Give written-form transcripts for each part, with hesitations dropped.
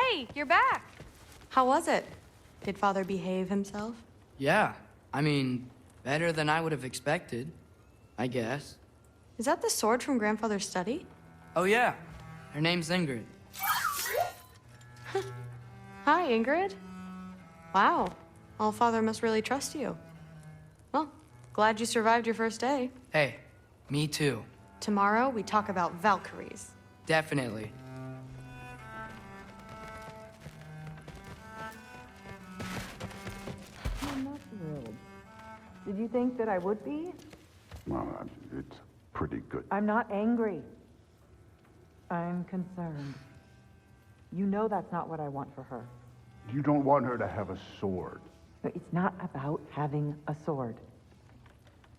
Hey, you're back. How was it? Did Father behave himself? Yeah, I mean, better than I would have expected, I guess. Is that the sword from Grandfather's study? Oh yeah, her name's Ingrid. Hi, Ingrid. Wow, All-Father must really trust you. Well, glad you survived your first day. Hey, me too. Tomorrow, we talk about Valkyries. Definitely. I'm not thrilled. Did you think that I would be? Well, it's pretty good. I'm not angry. I'm concerned. You know that's not what I want for her. You don't want her to have a sword. But it's not about having a sword.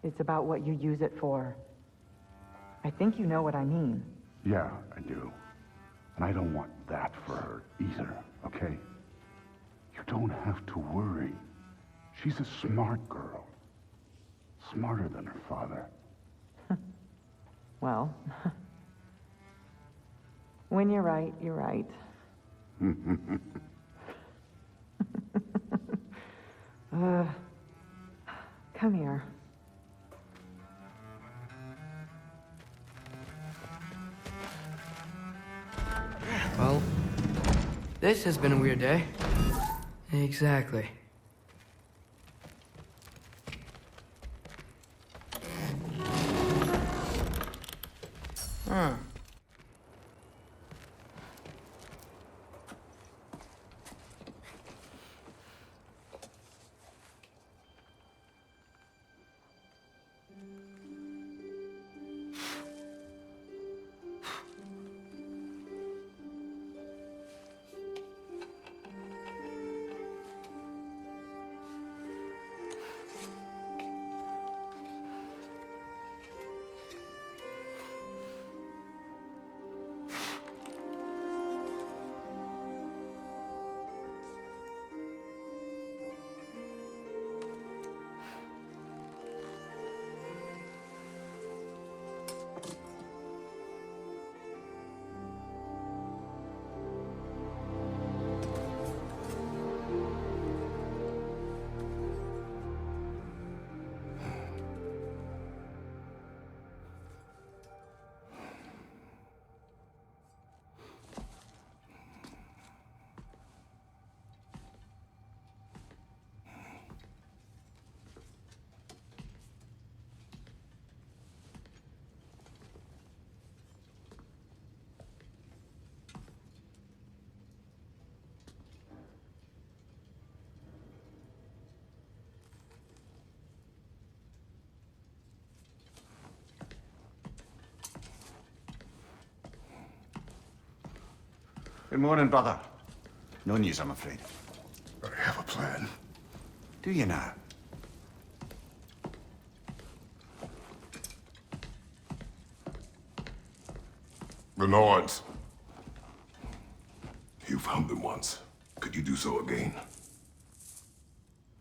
It's about what you use it for. I think you know what I mean. Yeah, I do. And I don't want that for her either, okay? You don't have to worry. She's a smart girl. Smarter than her father. Well, when you're right, you're right. Come here. Well, this has been a weird day. Exactly. Huh. Good morning, brother. No news, I'm afraid. I have a plan. Do you now? The Norns. You found them once. Could you do so again?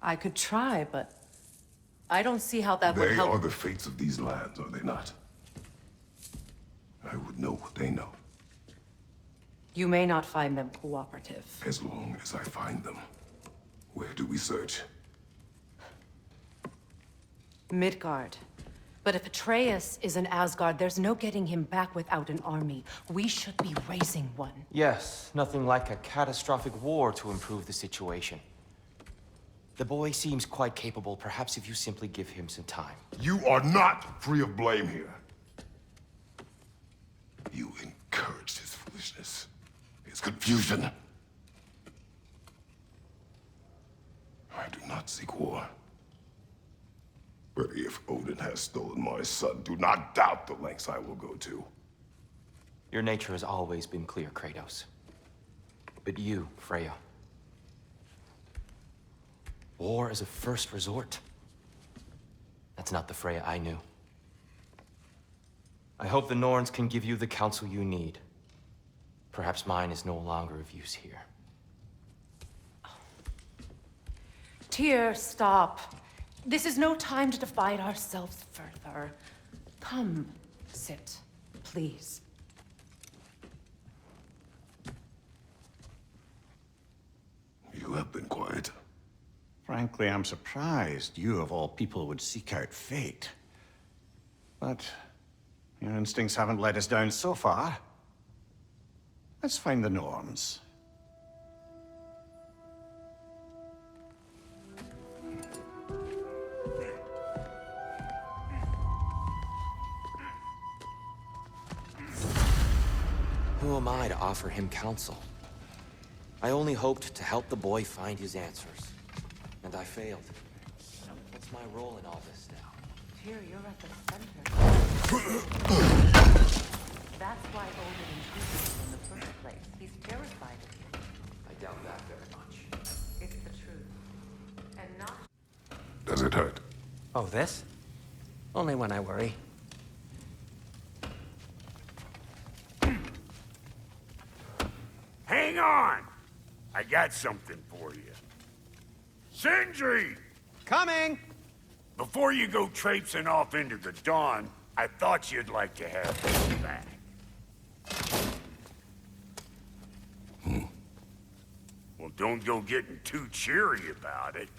I could try, but I don't see how that would They help. are the fates of these lands, are they not? I would know what they know, You may not find them cooperative. as long as I find them. Where do we search? Midgard. But if Atreus is in Asgard, there's no getting him back without an army. We should be raising one. Yes, nothing like a catastrophic war to improve the situation. The boy seems quite capable. Perhaps if you simply give him some time. You are not free of blame here. You encouraged his foolishness, his confusion. I do not seek war. But if Odin has stolen my son, do not doubt the lengths I will go to. Your nature has always been clear, Kratos. But you, Freya. War is a first resort. That's not the Freya I knew. I hope the Norns can give you the counsel you need. Perhaps mine is no longer of use here. Tyr, stop. This is no time to divide ourselves further. Come, sit, please. Frankly, I'm surprised you, of all people, would seek out fate. But your instincts haven't let us down so far. Let's find the Norns. Who am I to offer him counsel? I only hoped to help the boy find his answers. And I failed. What's my role in all this now? Tyr, you're at the center. That's why Odin intrigued you in the first place. He's terrified of you. I doubt that very much. It's the truth. And not... Does it hurt? Oh, this? Only when I worry. Hang on! I got something for you. Sindri! Coming! Before you go traipsing off into the dawn, I thought you'd like to have this back. Well, don't go getting too cheery about it.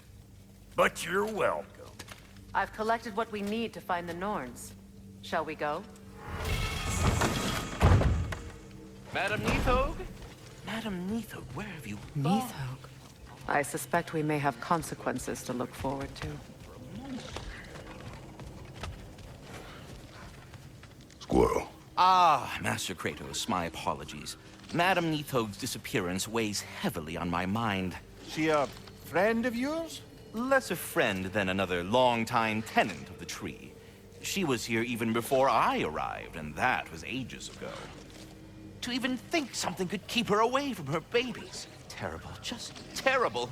But you're welcome. I've collected what we need to find the Norns. Shall we go? Madam Neathog? Madam Neathog, where have you gone? Neathog. I suspect we may have consequences to look forward to. Squirrel. Ah, Master Kratos, my apologies. Madam Neathog's disappearance weighs heavily on my mind. She a friend of yours? Less a friend than another longtime tenant of the tree. She was here even before I arrived, and that was ages ago. To even think something could keep her away from her babies. Terrible, just terrible.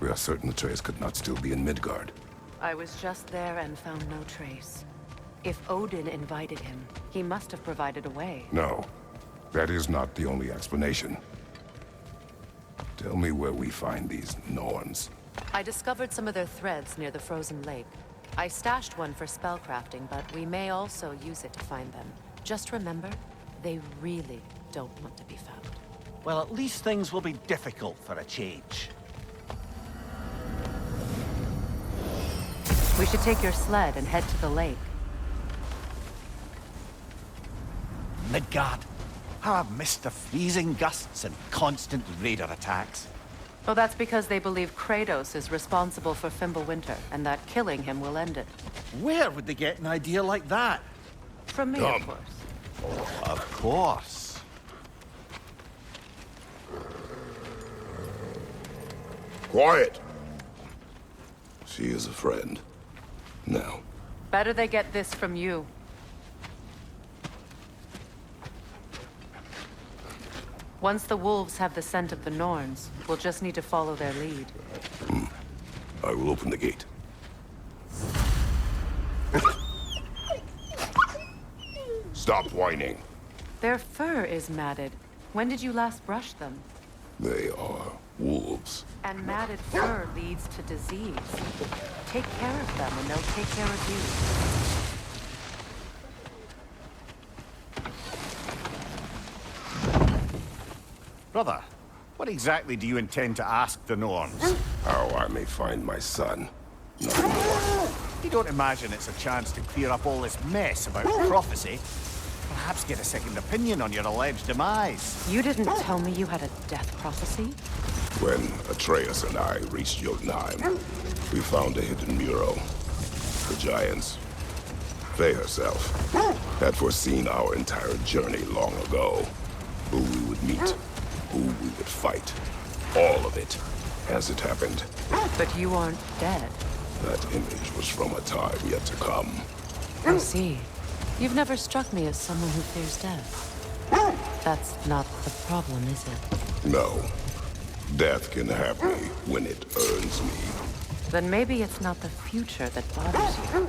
We are certain the trace could not still be in Midgard. I was just there and found no trace. If Odin invited him, he must have provided a way. No, that is not the only explanation. Tell me where we find these Norns. I discovered some of their threads near the frozen lake. I stashed one for spellcrafting, but we may also use it to find them. Just remember, they really don't want to be found. Well, at least things will be difficult for a change. We should take your sled and head to the lake. Midgard. How I've missed the freezing gusts and constant raider attacks. Well, that's because they believe Kratos is responsible for Fimbulwinter, and that killing him will end it. Where would they get an idea like that? From me, of course. Of course. Quiet! She is a friend. Now. Better they get this from you. Once the wolves have the scent of the Norns, we'll just need to follow their lead. I will open the gate. Stop whining. Their fur is matted. When did you last brush them? They are wolves. And matted fur leads to disease. Take care of them and they'll take care of you. Brother, what exactly do you intend to ask the Norns? How I may find my son. Nothing more. You don't imagine it's a chance to clear up all this mess about prophecy? Perhaps get a second opinion on your alleged demise. You didn't tell me you had a death prophecy? When Atreus and I reached Jotunheim, we found a hidden mural. The giants, Faye herself, had foreseen our entire journey long ago. Who we would meet, who we would fight. All of it, as it happened. But you aren't dead. That image was from a time yet to come. I see. You've never struck me as someone who fears death. That's not the problem, is it? No. Death can have me when it earns me. Then maybe it's not the future that bothers you.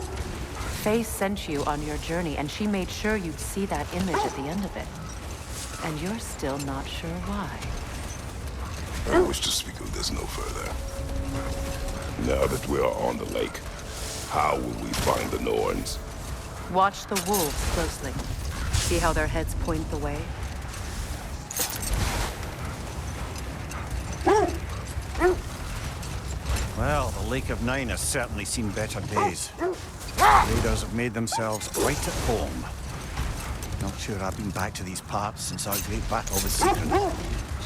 Faye sent you on your journey, and she made sure you'd see that image at the end of it. And you're still not sure why. I wish to speak of this no further. Now that we are on the lake, how will we find the Norns? Watch the wolves closely. See how their heads point the way? Well, the Lake of Nine has certainly seen better days. Raiders have made themselves right at home. Not sure I've been back to these parts since our great battle with Sigrun.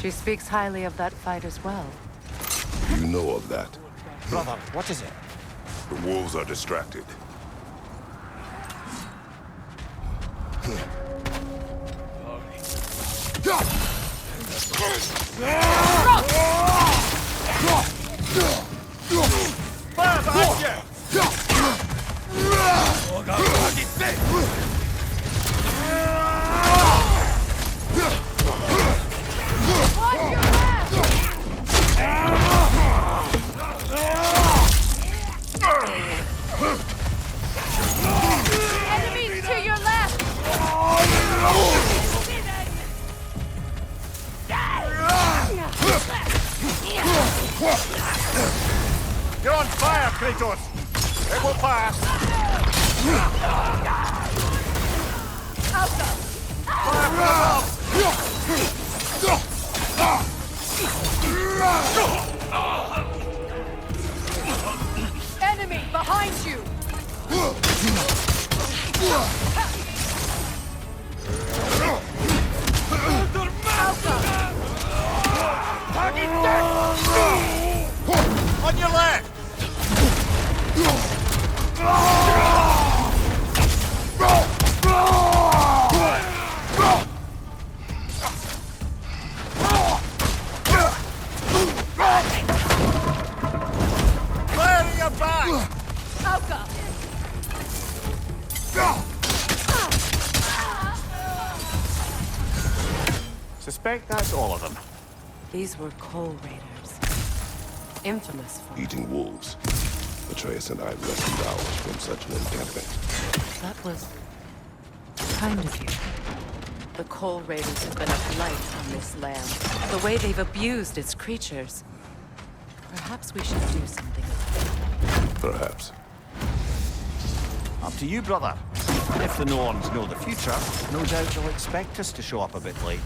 She speaks highly of that fight as well. You know of that? Brother, what is it? The wolves are distracted. Enemies to your left! You're on fire, Kratos! It will pass! Fire from above! Enemy behind you! On your left! Clearing your back! Suspect that's all of them. These were Coal Raiders. Infamous for Eating wolves. Atreus and I rescued ours from such an encampment. That was kind of you. The Coal Raiders have been a blight on this land. The way they've abused its creatures. Perhaps we should do something about it. Perhaps. Up to you, brother. If the Norns know the future, no doubt they'll expect us to show up a bit late.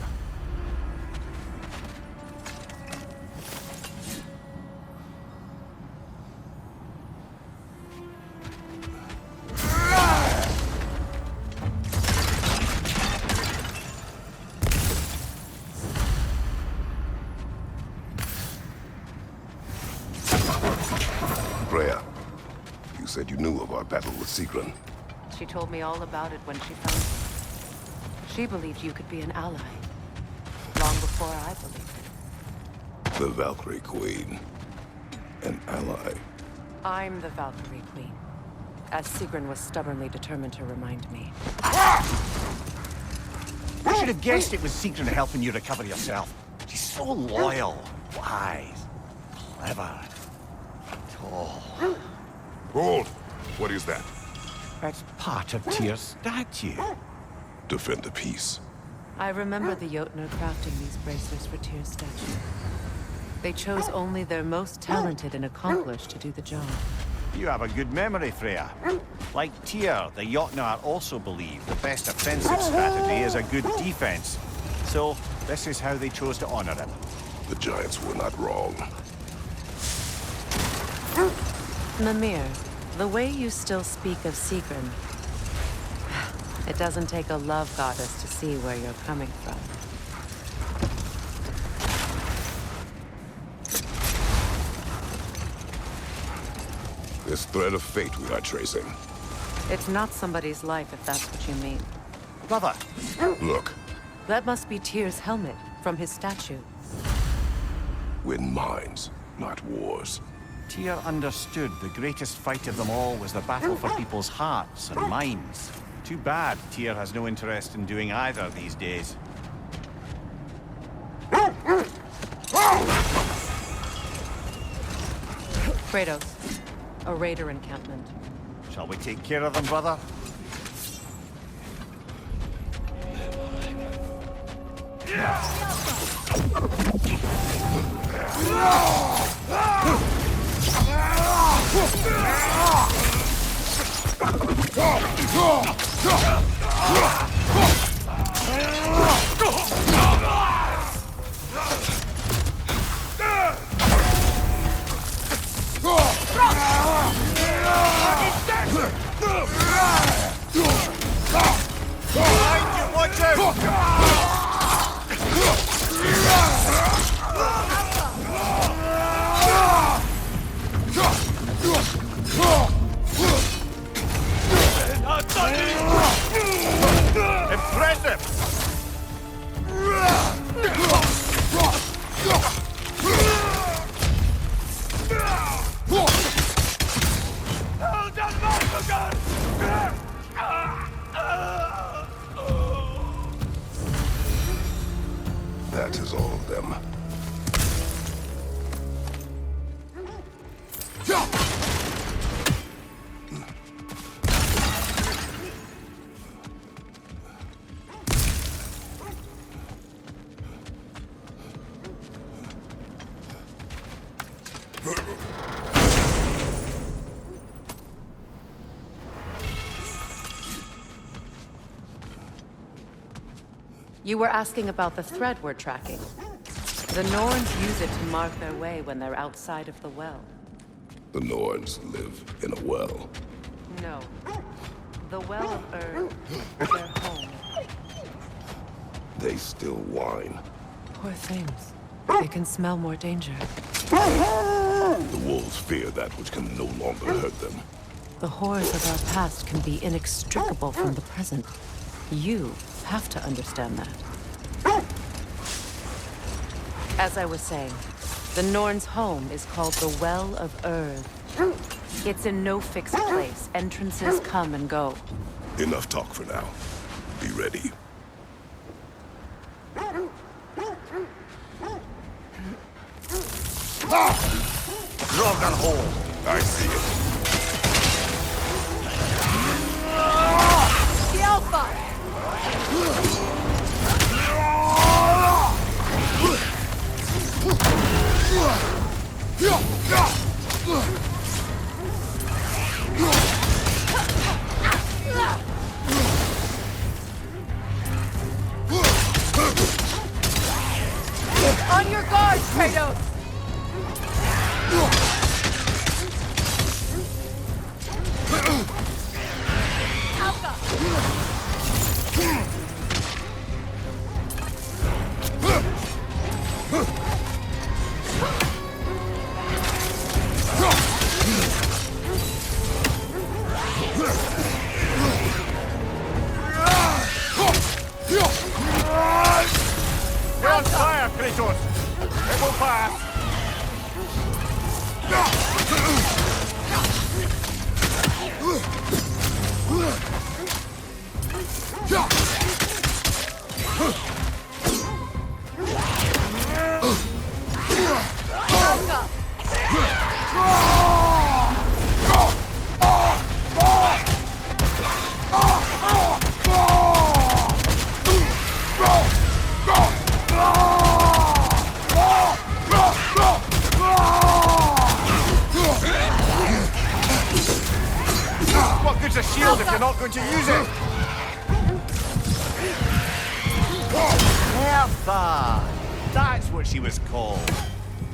Freya, you said you knew of our battle with Sigrun. She told me all about it when she found you. She believed you could be an ally. Long before I believed it. The Valkyrie Queen. An ally. I'm the Valkyrie Queen. As Sigrun was stubbornly determined to remind me. I should have guessed it was Sigrun helping you recover yourself. She's so loyal, wise, clever, tall. Hold! What is that? That's part of Tyr's statue. Defend the peace. I remember the Jotnar crafting these bracers for Tyr's statue. They chose only their most talented and accomplished to do the job. You have a good memory, Freya. Like Tyr, the Jotnar also believe the best offensive strategy is a good defense. So, this is how they chose to honor him. The Giants were not wrong. Mimir, the way you still speak of Sigrun, it doesn't take a love goddess to see where you're coming from. This thread of fate we are tracing. It's not somebody's life, if that's what you mean. Brother! Look, That must be Tyr's helmet from his statue. win minds, not wars. Tyr understood the greatest fight of them all was the battle for people's hearts and minds. Too bad Tyr has no interest in doing either these days. Kratos, a raider encampment. Shall we take care of them, brother? That is all of them. You were asking about the thread we're tracking. The Norns use it to mark their way when they're outside of the well. The Norns live in a well. No. The Well of Earth, their home. They still whine. Poor things. They can smell more danger. The wolves fear that which can no longer hurt them. The horrors of our past can be inextricable from the present. You have to understand that. As I was saying, the Norns' home is called the Well of Earth. It's in no fixed place. Entrances come and go. Enough talk for now. Be ready. Dragon hole! I see it. The Alpha! On your guard, Kratos! You're on fire, Kratos! It will pass! What good's a shield if you're not going to use it? Bertha! That's what she was called.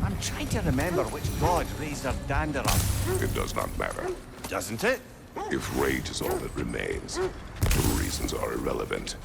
I'm trying to remember which god raised her dander up. It does not matter. Doesn't it? If rage is all that remains, the reasons are irrelevant.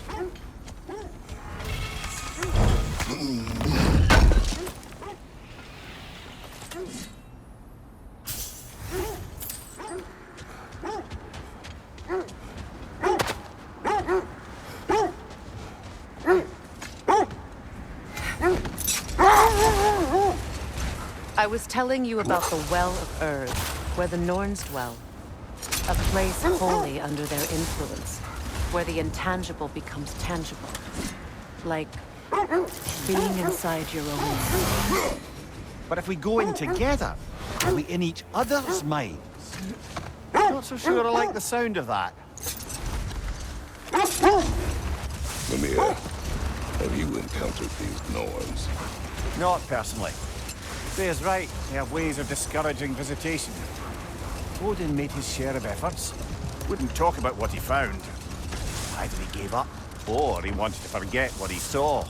I was telling you about the Well of Earth, where the Norns dwell. A place wholly under their influence. where the intangible becomes tangible. Like being inside your own mind. But if we go in together, are we in each other's minds? Not so sure I like the sound of that. Mimir, have you encountered these Norns? Not personally. Freya's right. They have ways of discouraging visitation. Odin made his share of efforts. Wouldn't talk about what he found. Either he gave up, or he wanted to forget what he saw.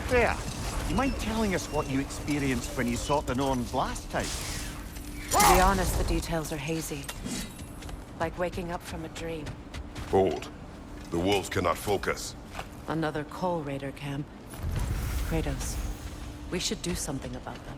Freya, you mind telling us what you experienced when you sought the Norns last time? To be honest, the details are hazy. Like waking up from a dream. Hold. The wolves cannot focus. Another Coal Raider camp. Kratos, we should do something about them.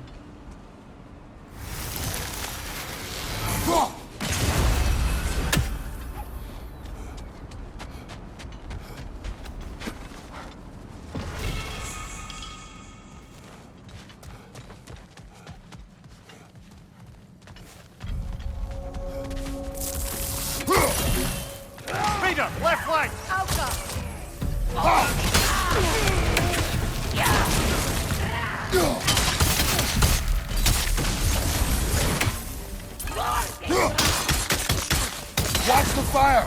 Raider, left flank! Watch the fire!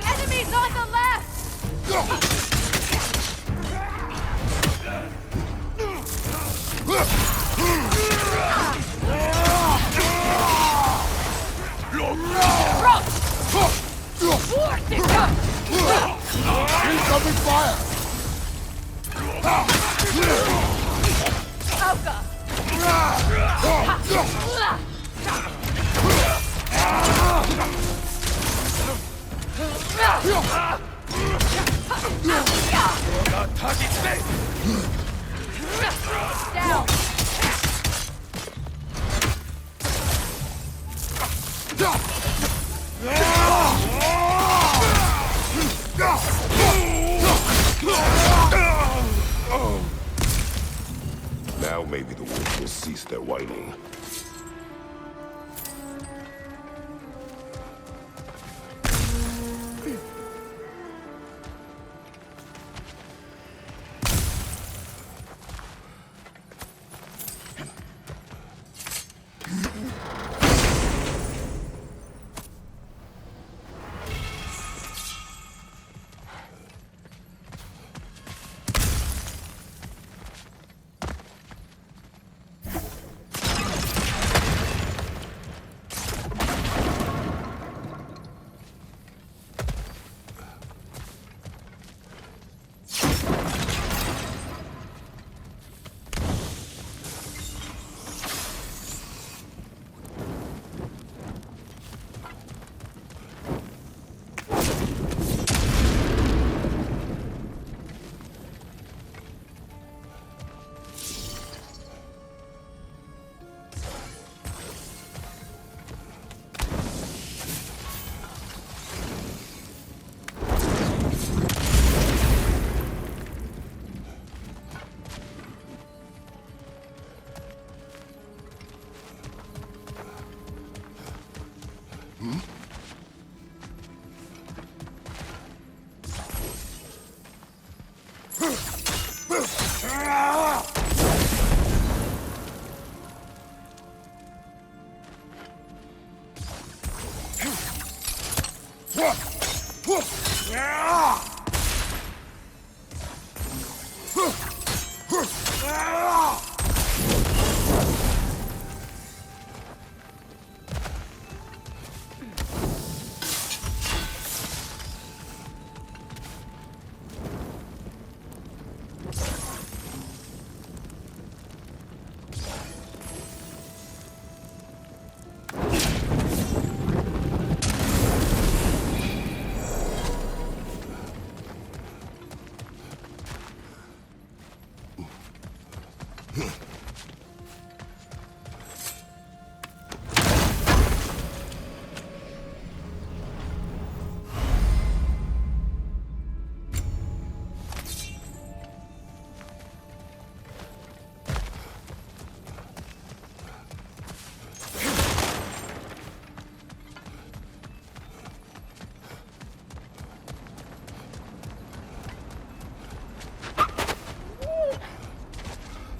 Enemies on the left! Incoming fire! Down! Now maybe the wolves will cease their whining.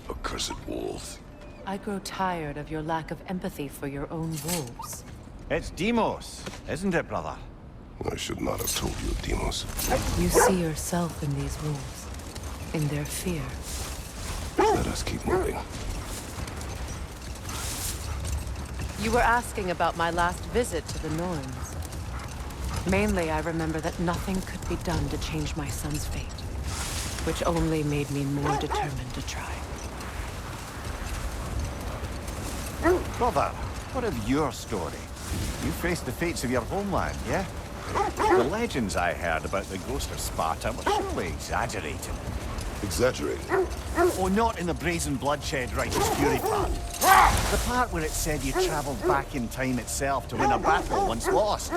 Accursed wolves. I grow tired of your lack of empathy for your own wolves. It's Demos, isn't it, brother? I should not have told you, Demos. You see yourself in these wolves, in their fear. Let us keep moving. You were asking about my last visit to the Norns. Mainly, I remember that nothing could be done to change my son's fate, which only made me more determined to try. Brother, what of your story? You faced the fates of your homeland, yeah? The legends I heard about the ghost of Sparta were surely exaggerated. Exaggerated? Oh, not in the brazen bloodshed righteous fury part. The part where it said you travelled back in time itself to win a battle once lost.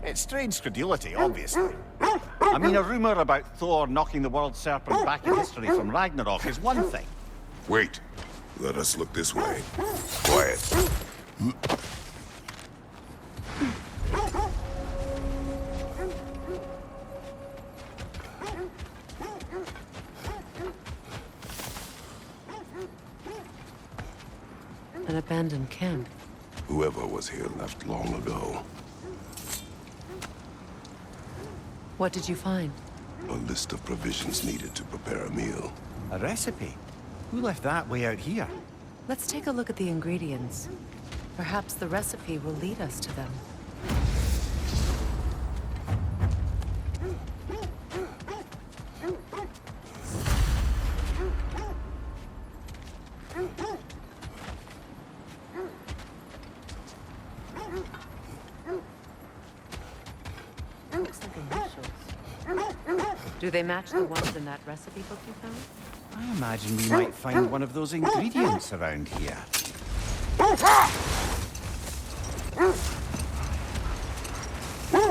It's strange credulity, obviously. I mean, a rumour about Thor knocking the world serpent back in history from Ragnarok is one thing. Wait. Let us look this way. Quiet. An abandoned camp. Whoever was here left long ago. What did you find? A list of provisions needed to prepare a meal. A recipe? Who left that way out here? Let's take a look at the ingredients. Perhaps the recipe will lead us to them. Looks like initials. Do they match the ones in that recipe book you found? I imagine we might find one of those ingredients around here.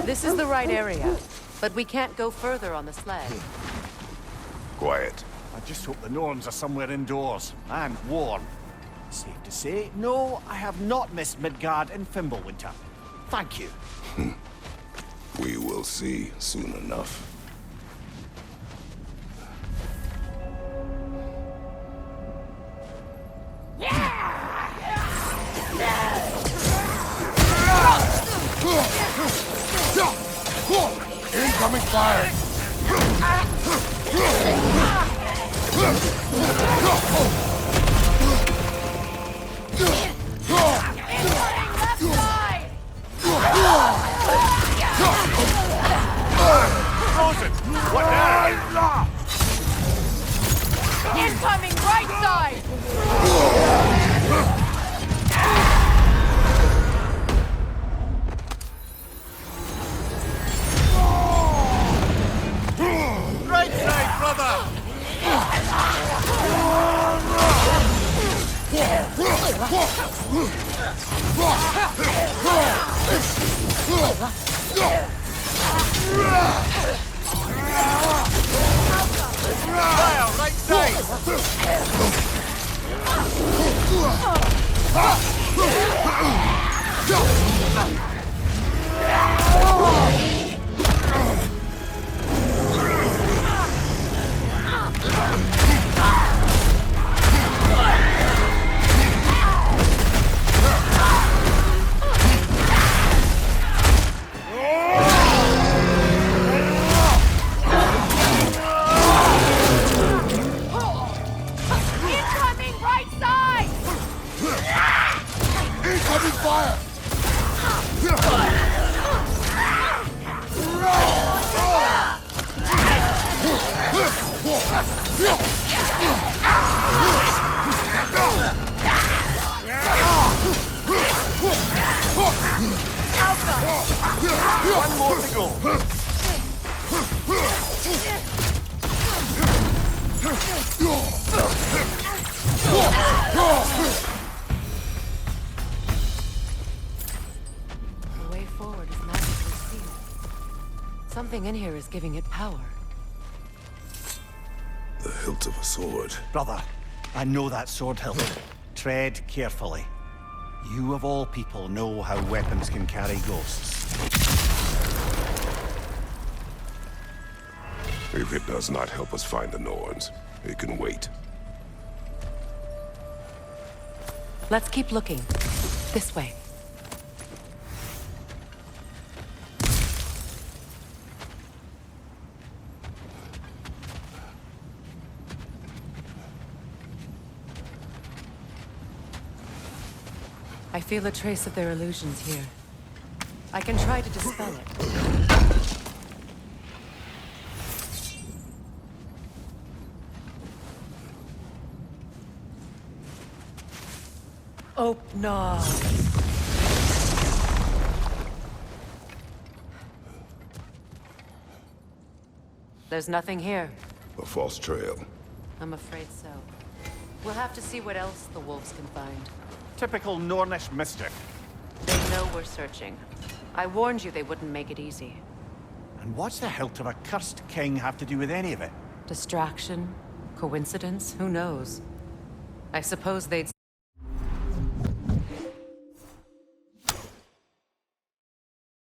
This is the right area, but we can't go further on the sled. Quiet. I just hope the Norns are somewhere indoors and warm. Safe to say, no, I have not missed Midgard and Fimbulwinter. Thank you. We will see soon enough. Incoming fire! Frozen! What now? Incoming right side! Right side, brother! Fire, right side! Incoming right side! Incoming fire! One more to go. Something in here is giving it power. The hilt of a sword. Brother, I know that sword hilt. Tread carefully. You of all people know how weapons can carry ghosts. If it does not help us find the Norns, it can wait. Let's keep looking. This way. I feel a trace of their illusions here. I can try to dispel it. Oh, no. There's nothing here. A false trail. I'm afraid so. We'll have to see what else the wolves can find. Typical Nornish mischief. They know we're searching. I warned you they wouldn't make it easy. And what's the hilt of a cursed king have to do with any of it? Distraction? Coincidence? Who knows? I suppose they'd